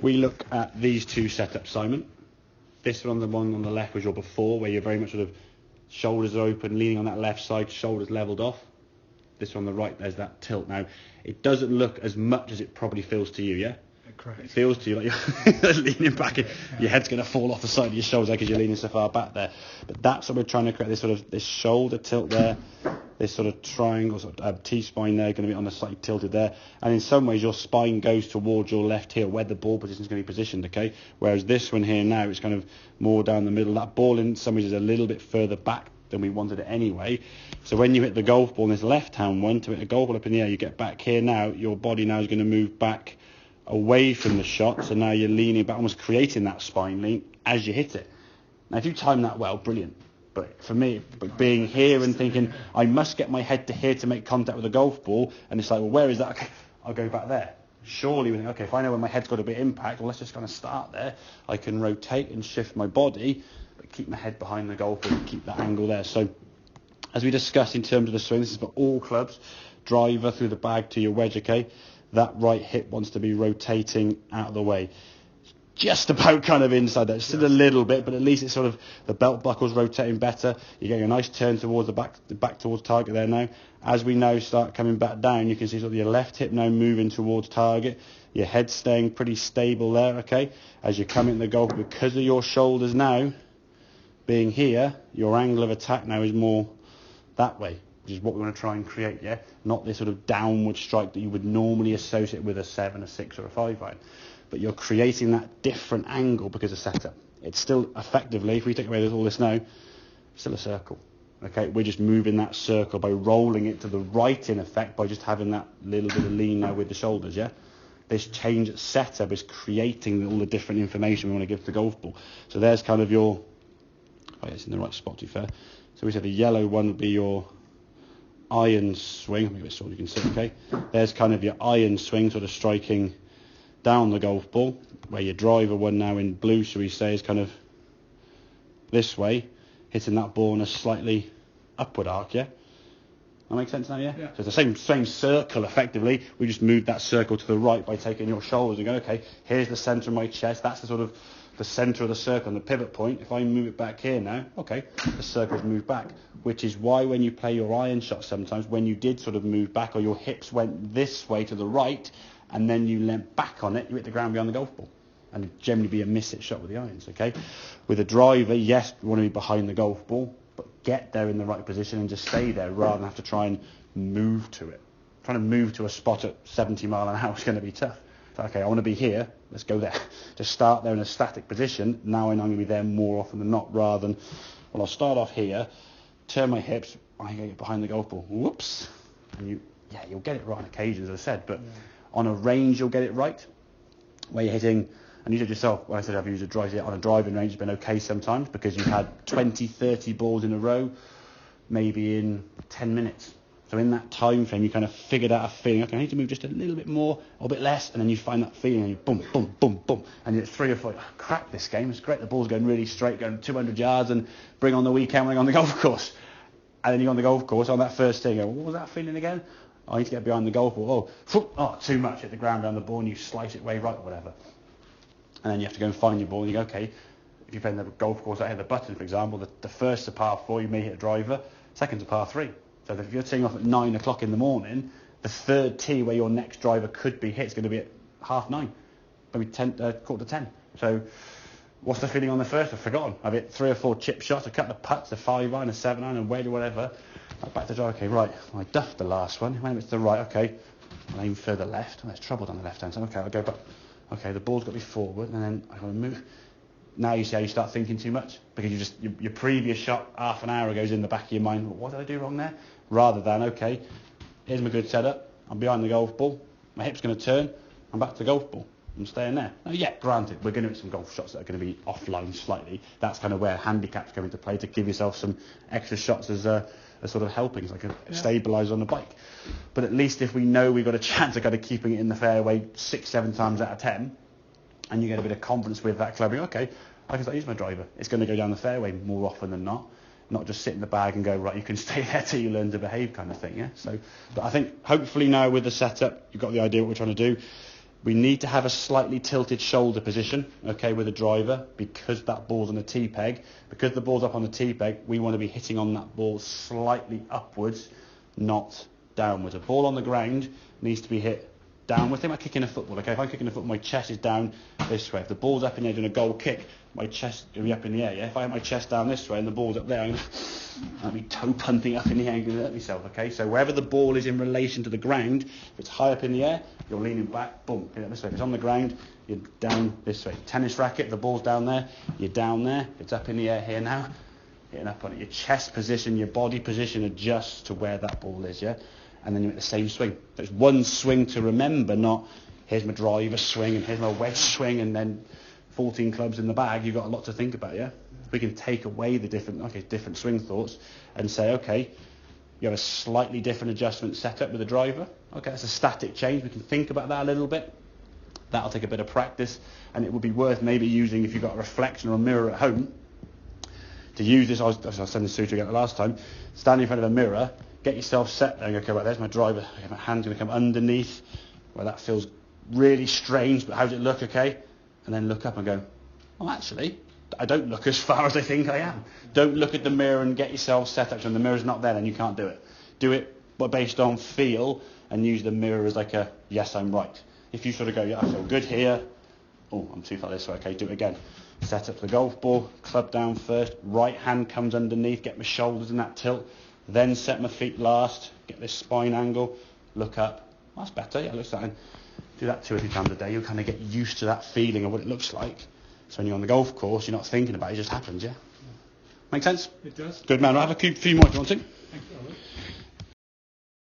we look at these two setups, Simon, this one on the left was your before, where you're very much sort of shoulders are open, leaning on that left side, shoulders levelled off. This one on the right, there's that tilt. Now, it doesn't look as much as it probably feels to you, yeah? Correct. It feels to you like you're leaning back, and your head's going to fall off the side of your shoulders because you're leaning so far back there. But that's what we're trying to create, this shoulder tilt there, this sort of triangle, sort of T-spine there, going to be on the slightly tilted there. And in some ways, your spine goes towards your left heel, where the ball position is going to be positioned, okay? Whereas this one here now, it's kind of more down the middle. That ball in some ways is a little bit further back than we wanted it anyway. So when you hit the golf ball in this left-hand one, to hit a golf ball up in the air, you get back here now, your body now is going to move back away from the shot, so now you're leaning back, almost creating that spine lean as you hit it. Now if you time that well, brilliant. But for me, being here and thinking, I must get my head to here to make contact with the golf ball, and it's like, well, where is that? Okay, I'll go back there. Surely we think, okay, if I know where my head's got a bit of impact, well, let's just kind of start there. I can rotate and shift my body, but keep my head behind the golf ball and keep that angle there. So as we discussed in terms of the swing, this is for all clubs, driver through the bag to your wedge, okay? That right hip wants to be rotating out of the way. Just about kind of inside there. Still a little bit, but at least it's sort of, the belt buckle's rotating better. You're getting a nice turn towards the back towards target there now. As we now start coming back down, you can see sort of your left hip now moving towards target. Your head staying pretty stable there, okay? As you come in the golf, because of your shoulders now being here, your angle of attack now is more that way, which is what we want to try and create, yeah? Not this sort of downward strike that you would normally associate with a 7, a 6 or a 5 iron. But you're creating that different angle because of setup. It's still effectively, if we take away all this now, still a circle. Okay, we're just moving that circle by rolling it to the right in effect by just having that little bit of lean now with the shoulders, yeah? This change at setup is creating all the different information we want to give to the golf ball. So there's kind of your, oh, it's in the right spot to be fair. So we said the yellow one would be your iron swing. Let me get it so you can see, okay? There's kind of your iron swing, sort of striking down the golf ball, where your driver one now in blue, shall we say, is kind of this way, hitting that ball in a slightly upward arc, yeah? That makes sense now, yeah? Yeah. So it's the same circle, effectively. We just moved that circle to the right by taking your shoulders and go, okay, here's the centre of my chest. That's the sort of the centre of the circle and the pivot point. If I move it back here now, okay, the circle's moved back, which is why when you play your iron shot sometimes, when you did sort of move back or your hips went this way to the right and then you leant back on it, you hit the ground behind the golf ball. And it'd generally be a miss-hit shot with the irons, okay? With a driver, yes, we want to be behind the golf ball, but get there in the right position and just stay there rather than have to try and move to it. Trying to move to a spot at 70 mile an hour is going to be tough. So, okay, I want to be here, let's go there. Just start there in a static position. Now I know I'm going to be there more often than not, rather than, well, I'll start off here, turn my hips, I'm going to get behind the golf ball. Whoops. And you'll get it right on occasions, as I said, but on a range you'll get it right, where you're hitting, and you said yourself, when I said I've used a driver on a driving range, it's been okay sometimes because you've had 20, 30 balls in a row, maybe in 10 minutes. So in that time frame, you kind of figured out a feeling, okay, I need to move just a little bit more or a bit less, and then you find that feeling, and you boom, boom, boom, boom, and it's 3 or 4, crap, this game, it's great, the ball's going really straight, going 200 yards, and bring on the weekend when you're on the golf course. And then you're on the golf course, on that first thing, you go, what was that feeling again? I need to get behind the golf ball. Oh, too much, hit the ground around the ball, and you slice it way right or whatever. And then you have to go and find your ball, and you go, okay, if you're playing the golf course out here, the Button, for example, the first a par 4, you may hit a driver, second's a par 3. So if you're teeing off at 9 o'clock in the morning, the third tee where your next driver could be hit is going to be at 9:30, maybe 9:45. So what's the feeling on the first? I've forgotten. I've hit 3 or 4 chip shots, a couple of putts, a 5 iron, a 7 iron, a wedge or whatever. Back to the drive, okay, right, I duffed the last one. When it's to the right, okay, I'll aim further left. Oh, there's trouble down the left-hand side. Okay, I'll go back. Okay, the ball's got to be forward, and then I've got to move. Now you see how you start thinking too much? Because your previous shot half an hour ago is in the back of your mind, what did I do wrong there? Rather than, okay, here's my good setup, I'm behind the golf ball, my hip's going to turn, I'm back to the golf ball, I'm staying there. Now, yeah, granted, we're going to hit some golf shots that are going to be offline slightly. That's kind of where handicaps come into play, to give yourself some extra shots as sort of helpings, like a stabiliser on the bike. But at least if we know we've got a chance of kind of keeping it in the fairway 6-7 times out of 10, and you get a bit of confidence with that club, okay, I can start using my driver. It's going to go down the fairway more often than not just sit in the bag and go, right, you can stay there till you learn to behave kind of thing, yeah? So, but I think hopefully now with the setup, you've got the idea what we're trying to do. We need to have a slightly tilted shoulder position, okay, with a driver, because that ball's on a tee peg. Because the ball's up on the tee peg, we want to be hitting on that ball slightly upwards, not downwards. A ball on the ground needs to be hit downwards. Think about kicking a football, okay? If I'm kicking a football, my chest is down this way. If the ball's up in the air doing a goal kick, my chest will be up in the air, yeah? If I have my chest down this way and the ball's up there, I'll be toe punting up in the air and going to hurt myself, okay? So wherever the ball is in relation to the ground, if it's high up in the air, you're leaning back, boom, hit it this way. If it's on the ground, you're down this way. Tennis racket, the ball's down there, you're down there. If it's up in the air here now, hitting up on it. Your chest position, your body position adjusts to where that ball is, yeah? And then you make the same swing. There's one swing to remember, not here's my driver swing and here's my wedge swing and then 14 clubs in the bag. You've got a lot to think about, yeah? We can take away the different swing thoughts and say, okay, you have a slightly different adjustment setup with the driver. Okay, that's a static change. We can think about that a little bit. That'll take a bit of practice, and it would be worth maybe using, if you've got a reflection or a mirror at home, to use this. I was sending this through to you last time. Stand in front of a mirror, get yourself set there and go, okay, right, there's my driver. Okay, my hand's going to come underneath where that feels really strange, but how does it look, okay? And then look up and go, well, actually, I don't look as far as I think I am. Don't look at the mirror and get yourself set up. So when the mirror's not there, then you can't do it. Do it but based on feel and use the mirror as like a, yes, I'm right. If you sort of go, yeah, I feel good here. Oh, I'm too far this way. Okay, do it again. Set up the golf ball, club down first. Right hand comes underneath. Get my shoulders in that tilt. Then set my feet last. Get this spine angle. Look up. Well, that's better. Yeah, looks like. Do that 2 or 3 times a day. You'll kind of get used to that feeling of what it looks like. So when you're on the golf course, you're not thinking about it. It just happens, yeah? Make sense? It does. Good man. I'll have a few more if you want to. Thank you.